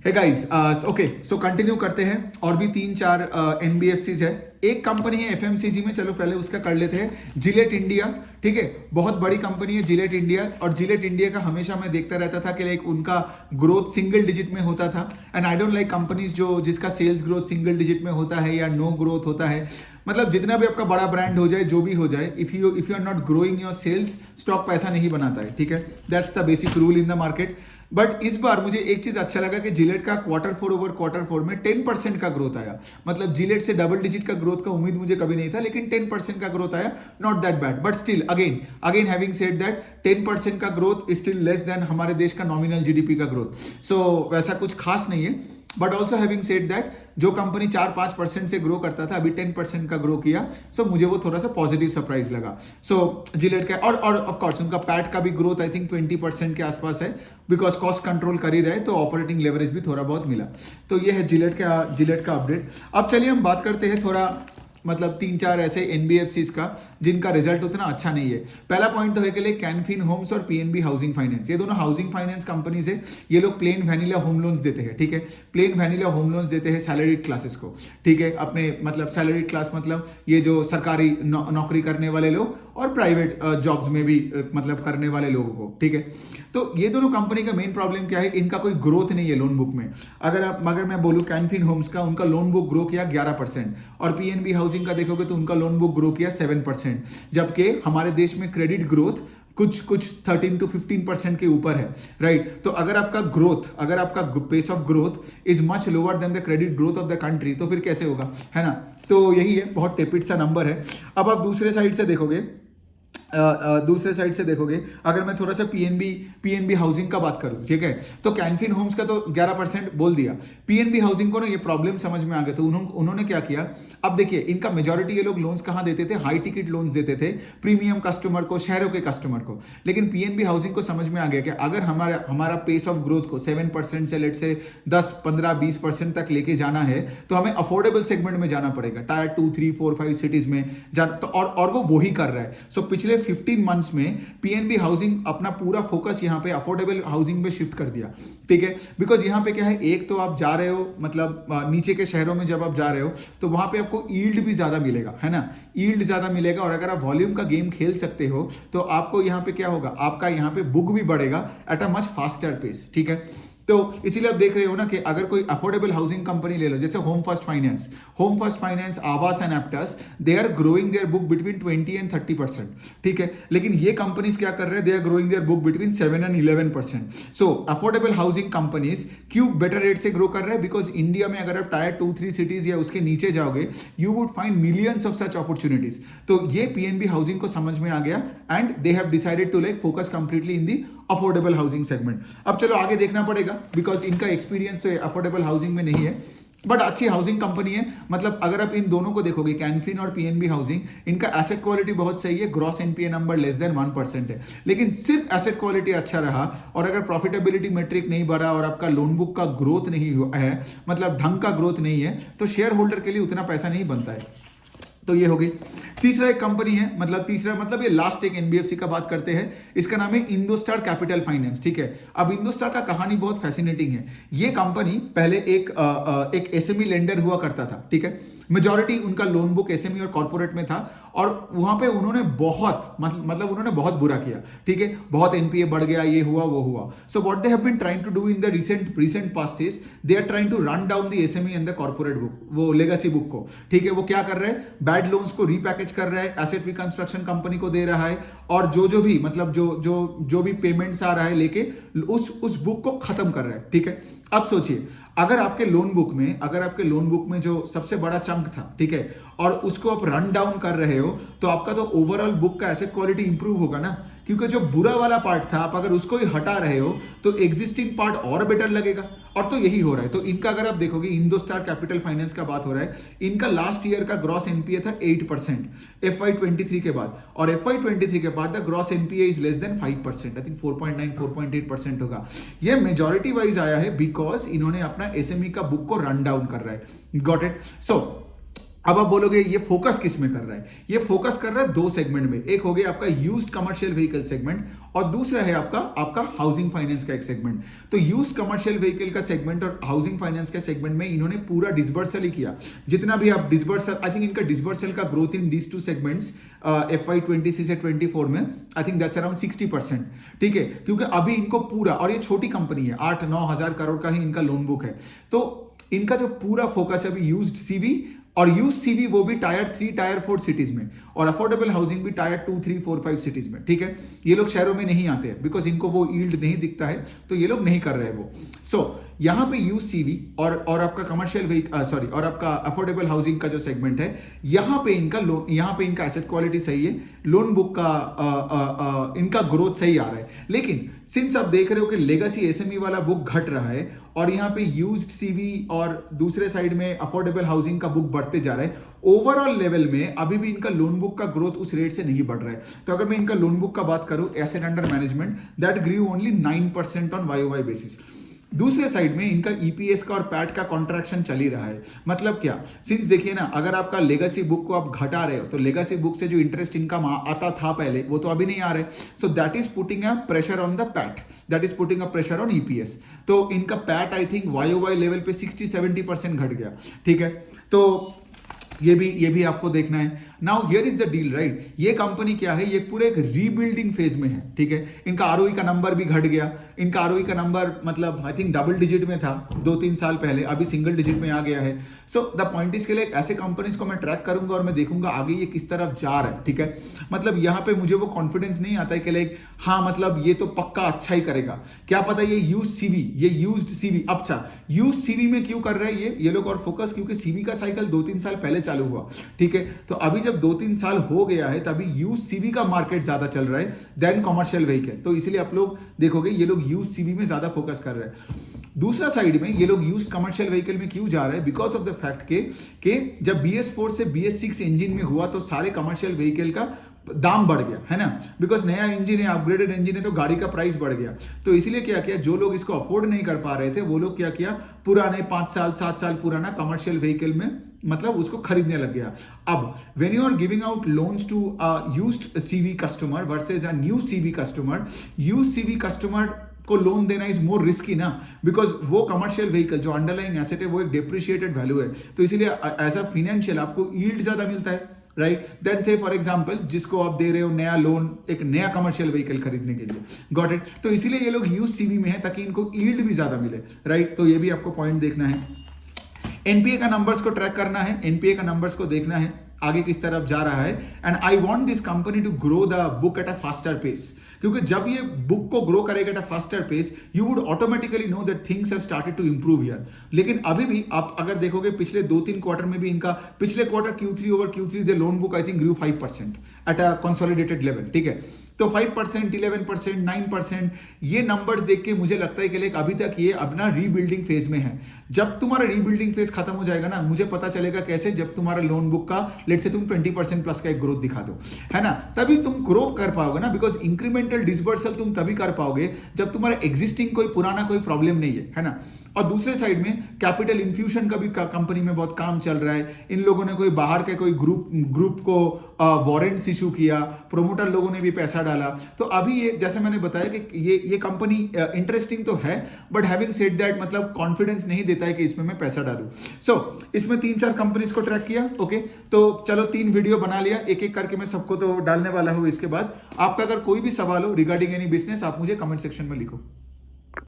हे guys, okay so continue करते हैं। और भी 3-4 एनबीएफसीज है। एक कंपनी है एफएमसीजी में, चलो पहले उसका कर लेते हैं। जिलेट इंडिया, ठीक है, बहुत बड़ी कंपनी है जिलेट इंडिया। और जिलेट इंडिया का हमेशा मैं देखता रहता था कि लाइक उनका ग्रोथ सिंगल डिजिट में होता था। And I don't like companies जो जिसका सेल्स ग्रोथ सिंगल डिजिट में होता है या नो ग्रोथ होता है। मतलब जितना भी आपका बड़ा ब्रांड हो जाए, जो भी हो जाए, if you are not growing your sales, stock पैसा नहीं बनाता है, ठीक है। That's the basic rule in the market. But इस बार मुझे एक चीज अच्छा लगा कि जिलेट का Q4 ओवर Q4 में 10% का ग्रोथ आया। मतलब जिलेट से डबल डिजिट का ग्रोथ का उम्मीद मुझे कभी नहीं था, लेकिन 10% का ग्रोथ आया। Not that bad, but still again having said that 10% का growth is still less than हमारे देश का नॉमिनल जीडीपी का ग्रोथ। सो वैसा कुछ खास नहीं है। But also having said that जो कंपनी 4-5% से ग्रो करता था, अभी 10% का ग्रो किया। सो मुझे वो थोड़ा सा पॉजिटिव सरप्राइज लगा। सो जिलेट का और ऑफ कोर्स उनका पैट का भी ग्रोथ आई थिंक 20% के आसपास है, बिकॉज कॉस्ट कंट्रोल कर ही रहे, तो ऑपरेटिंग लेवरेज भी थोड़ा बहुत मिला। तो ये है जिलेट का अपडेट। अब चलिए हम बात करते हैं थोड़ा मतलब 3-4 ऐसे एनबीएफसीज का जिनका रिजल्ट उतना अच्छा नहीं है। पहला पॉइंट तो है के लिए कैनफिन होम्स और पीएनबी हाउसिंग फाइनेंस। ये दोनों हाउसिंग फाइनेंस कंपनीज है। ये लोग प्लेन वैनिला होम लोन्स देते हैं, ठीक है। प्लेन वैनिला होम लोन्स देते हैं सैलरीड क्लासेस को, ठीक है। अपने मतलब सैलरीड क्लास मतलब ये जो सरकारी नौकरी करने वाले लोग और प्राइवेट जॉब्स में भी मतलब करने वाले लोगों को, ठीक है। तो ये दोनों कंपनी का मेन प्रॉब्लम क्या है, इनका कोई ग्रोथ नहीं है लोन बुक में। अगर मैं बोलूं कैनफिन होम्स का, उनका लोन बुक ग्रो किया 11%, और पीएनबी हाउसिंग का देखोगे तो उनका लोन बुक ग्रो किया 7%। जबकि हमारे देश में क्रेडिट ग्रोथ कुछ 13 to 15% के ऊपर है, राइट। तो अगर आपका pace of growth is much lower than the credit growth of the country, तो फिर कैसे होगा, है ना। तो यही है, बहुत टेपिड सा नंबर है। अब आप दूसरे साइड से देखोगे, अगर मैं थोड़ा सा पीएनबी हाउसिंग का बात करूं, ठीक है, तो कैनफिन होम्स का तो 11% बोल दिया। पीएनबी हाउसिंग को ना ये प्रॉब्लम समझ में आ गया, तो उन्होंने क्या किया। अब देखिए इनका मेजॉरिटी ये लोग लोन्स कहां देते थे, हाई टिकट लोन्स देते थे प्रीमियम कस्टमर को, शहरों के कस्टमर को। लेकिन पीएनबी हाउसिंग को समझ में आ गया कि अगर हमारा पेस ऑफ ग्रोथ को 7% से लेट से 10-15-20% तक लेके जाना है, तो हमें अफोर्डेबल सेगमेंट में जाना पड़ेगा, टायर 2, 3, 4, 5 सिटीज में तो और वो वही कर रहा है। सो पिछले 15 मंथ्स में पीएनबी हाउसिंग अपना पूरा फोकस यहाँ पे अफोर्डेबल हाउसिंग में शिफ्ट कर दिया, ठीक है। बिकॉज यहाँ पे क्या है, एक तो आप जा रहे हो मतलब नीचे के शहरों में जब आप जा रहे हो तो वहां पे आपको यील्ड भी ज्यादा मिलेगा, है ना। यील्ड ज्यादा मिलेगा, और अगर आप वॉल्यूम का गेम खेल सकते हो तो आपको यहाँ पे क्या होगा, आपका यहाँ पे बुक भी बढ़ेगा at a much faster pace, ठीक है। तो इसीलिए आप देख रहे हो ना कि अगर कोई अफोर्डेबल हाउसिंग कंपनी ले लो, जैसे home first finance, Aavas and Aptus, they are growing their book between 20 and 30%, ठीक है। लेकिन ये कंपनीज क्या कर रहे हैं, they are growing their book between 7 and 11%। So affordable housing companies क्यों बेटर रेट से ग्रो कर रहे हैं, बिकॉज इंडिया में अगर आप टायर 2-3 सिटीज या उसके नीचे जाओगे, you would find millions of such opportunities. तो ये पीएनबी हाउसिंग को समझ में आ गया, and they have decided to like focus completely in the affordable housing segment. अब चलो आगे देखना पड़ेगा, बिकॉज इनका एक्सपीरियंस तो अफोर्डेबल हाउसिंग में नहीं है, बट अच्छी हाउसिंग कंपनी है। मतलब अगर आप इन दोनों को देखोगे, कैनफिन और पीएनबी हाउसिंग, इनका एसेट क्वालिटी बहुत सही है, gross NPA number less than 1% है। लेकिन सिर्फ एसेट क्वालिटी अच्छा रहा, और अगर प्रॉफिटेबिलिटी मेट्रिक नहीं बढ़ा और आपका लोन बुक का ग्रोथ नहीं है, मतलब ढंग का ग्रोथ नहीं है, तो शेयर होल्डर के लिए उतना पैसा नहीं बनता है। तो ये होगी। तीसरा एक कंपनी है, मतलब ये लास्ट एक एनबीएफसी का बात करते हैं। इसका नाम है इंडोस्टार कैपिटल फाइनेंस, ठीक है। अब इंडोस्टार का कहानी बहुत फैसिनेटिंग है। ये कंपनी पहले एक एसएमई लेंडर हुआ करता था, ठीक है। मेजॉरिटी उनका लोन बुक एसएमई और कॉर्पोरेट में था, और वहां पे उन्होंने बहुत बुरा किया, ठीक है। बहुत एनपीए बढ़ गया, ये हुआ वो हुआ। So what they have been trying to do in the recent past is they are trying to run down the SME and the corporate book, वो लेगेसी बुक को, ठीक है। वो क्या कर रहे हैं, बैड लोन्स को रीपैकेज कर रहा है, एसेट रिकंस्ट्रक्शन कंपनी को दे रहा है, और जो भी मतलब जो भी पेमेंट्स आ रहा है लेके उस बुक को खत्म कर रहा है, ठीक है। अब सोचिए, अगर आपके लोन बुक में जो सबसे बड़ा चंक था, ठीक है, और उसको आप रन डाउन कर रहे हो, तो आपका तो ओवरऑल बुक का एसेट क्वालिटी इंप्रूव होगा ना। क्योंकि जो बुरा वाला पार्ट था, आप अगर उसको ही हटा रहे हो तो एग्जिस्टिंग पार्ट और बेटर लगेगा, और तो यही हो रहा है। तो इनका अगर आप देखोगे, इंडोस्टार कैपिटल फाइनेंस का बात हो रहा है, इनका लास्ट ईयर का ग्रॉस एनपीए था 8% FY23 के बाद, और FY23 के बाद the gross NPA is less than 5%, I think 4.9-4.8% होगा। ये मेजॉरिटी वाइज आया है बिकॉज इन्होंने अपना एसएमई का बुक को रन डाउन कर रहा है। Got it. सो अब आप बोलोगे ये फोकस किस में कर रहा है? ये फोकस कर रहा है दो सेगमेंट में। एक हो गया आपका यूज्ड कमर्शियल व्हीकल सेगमेंट और दूसरा है आपका आपका हाउसिंग फाइनेंस का एक सेगमेंट। तो यूज्ड कमर्शियल व्हीकल का सेगमेंट और हाउसिंग फाइनेंस के सेगमेंट में इन्होंने पूरा डिसबर्सल ही किया। जितना भी आप डिसबर्सल, आई थिंक इनका डिसबर्सल का growth in these two segments FY23 से 24 में आई थिंक दैट्स अराउंड 60%। ठीक है, क्योंकि अभी इनको पूरा, और ये छोटी कंपनी है, 8-9 हजार करोड़ का ही इनका लोन बुक है, तो इनका जो पूरा फोकस है अभी यूज्ड सीवी और यूज सीवी, वो भी टायर 3 टायर 4 सिटीज में, और अफोर्डेबल हाउसिंग भी टायर 2 3 4 5 सिटीज में। ठीक है, ये लोग शहरों में नहीं आते हैं बिकॉज इनको वो यील्ड नहीं दिखता है, तो ये लोग नहीं कर रहे हैं वो। सो यहाँ पे यूज सीवी और आपका कमर्शियल सॉरी और आपका अफोर्डेबल हाउसिंग का जो सेगमेंट है, यहाँ पे इनका एसेट क्वालिटी सही है, लोन बुक का इनका ग्रोथ सही आ रहा है। लेकिन सिंस आप देख रहे हो कि लेगेसी एसएमई वाला बुक घट रहा है और यहाँ पे यूज्ड सीवी और दूसरे साइड में अफोर्डेबल हाउसिंग का बुक बढ़ते जा रहा है, ओवरऑल लेवल में अभी भी इनका लोन बुक का ग्रोथ उस रेट से नहीं बढ़ रहा है। तो अगर मैं इनका लोन बुक का बात करूं, asset under management that grew only 9% on YOY basis. दूसरे साइड में इनका ईपीएस का और पैट का कॉन्ट्रैक्शन चल ही रहा है। मतलब क्या, सिंस देखिए ना, अगर आपका लेगेसी बुक को आप घटा रहे हो तो लेगेसी बुक से जो इंटरेस्ट इनकम आता था पहले, वो तो अभी नहीं आ रहा है। So that is putting a pressure on the PAT, that is putting a pressure on EPS. तो इनका PAT I think YOY level पे 60-70% घट गया। ठीक है, तो ये भी आपको देखना है। Now here is the deal, right. ये कंपनी क्या है, ये पूरे एक रीबिल्डिंग फेज में है। ठीक है, इनका आरओई का नंबर भी घट गया। इनका आरओई का नंबर मतलब आई थिंक डबल डिजिट में था 2-3 साल पहले, अभी सिंगल डिजिट में आ गया है। सो द पॉइंट इज के लिए ऐसे कंपनीज को मैं ट्रैक करूंगा और मैं देखूंगा आगे ये किस तरफ जा रहा है। ठीक है, मतलब यहाँ पे मुझे वो कॉन्फिडेंस नहीं आता है कि लाइक हाँ मतलब ये तो पक्का अच्छा ही करेगा, क्या पता ये यूज्ड सीवी। अच्छा, यूज्ड सीवी में क्यों कर रहे हैं ये लोग और फोकस, क्योंकि सीवी का साइकिल 2-3 साल पहले चालू हुआ। ठीक है, तो अभी जब 2-3 साल हो गया है तभी यूज सीवी का मार्केट ज्यादा चल रहा है देन कमर्शियल व्हीकल। तो इसलिए आप लोग देखोगे ये लोग यूज सीवी में ज्यादा फोकस कर रहे हैं। दूसरा साइड में ये लोग यूज कमर्शियल व्हीकल में क्यों जा रहे हैं, बिकॉज ऑफ द फैक्ट के जब BS4 से BS6 इंजन में हुआ तो सारे कमर्शियल व्हीकल का दाम बढ़ गया है ना, बिकॉज नया इंजन है, अपग्रेडेड इंजन है, तो गाड़ी का प्राइस बढ़ गया। तो इसीलिए क्या किया, जो लोग इसको अफोर्ड नहीं कर पा रहे थे वो लोग क्या किया, पुराने 5 साल 7 साल पुराना कमर्शियल व्हीकल में मतलब उसको खरीदने लग गया। अब when you are giving out loans to used CV customer versus a new CV customer, used CV customer को लोन देना इज मोर रिस्की ना, बिकॉज वो कमर्शियल व्हीकल जो अंडरलाइंग एसेट है वो एक डेप्रिशिएटेड वैल्यू है। तो इसीलिए एज अ फाइनेंशियल आपको यील्ड ज्यादा मिलता है, right. Then say for example जिसको आप दे रहे हो नया लोन एक नया कमर्शियल व्हीकल खरीदने के लिए, गॉट इट। तो इसीलिए ये लोग यूज सीवी में है ताकि इनको यील्ड भी ज्यादा मिले, राइट। तो ये भी आपको पॉइंट देखना है। एनपीए का नंबर्स को ट्रैक करना है, एनपीए का नंबर्स को देखना है आगे किस तरफ जा रहा है। And I want this company to grow the book at a faster pace, क्योंकि जब ये बुक को ग्रो करेगा at a faster pace you would automatically know that things have started to improve here. लेकिन अभी भी आप अगर देखोगे पिछले 2-3 क्वार्टर में भी इनका पिछले quarter Q3 over Q3 the loan book I think grew 5% at a consolidated level. ठीक है, तो 5%, 11%, 9% ये नंबर्स देख के मुझे लगता है कि लाइक अभी तक ये अपना रीबिल्डिंग फेज में है। जब तुम्हारा रीबिल्डिंग फेज खत्म हो जाएगा ना, मुझे पता चलेगा कैसे, जब तुम्हारा लोन बुक का लेट से तुम 20% प्लस का एक ग्रोथ दिखा दो, है ना, तभी तुम ग्रो कर पाओगे ना। बिकॉज इंक्रीमेंटल डिसबर्सल तुम तभी कर पाओगे जब तुम्हारा एग्जिस्टिंग कोई पुराना कोई प्रॉब्लम नहीं है ना। और दूसरे साइड में कैपिटल इन्फ्यूजन का भी कंपनी में बहुत काम चल रहा है। इन लोगों ने कोई बाहर के कोई ग्रुप को वारंट्स इशू किया, प्रोमोटर लोगों ने भी पैसा डाला। तो अभी ये जैसे मैंने बताया कि ये कंपनी इंटरेस्टिंग तो है, बट हैविंग सेड दैट मतलब कॉन्फिडेंस नहीं देता है कि इसमें मैं पैसा डालूं। सो इसमें 3-4 कंपनीज को ट्रैक किया। ओके, तो चलो 3 वीडियो बना लिया, एक एक करके मैं सबको तो डालने वाला हूं। इसके बाद आपका अगर कोई भी सवाल हो रिगार्डिंग एनी बिजनेस आप मुझे कमेंट सेक्शन में लिखो।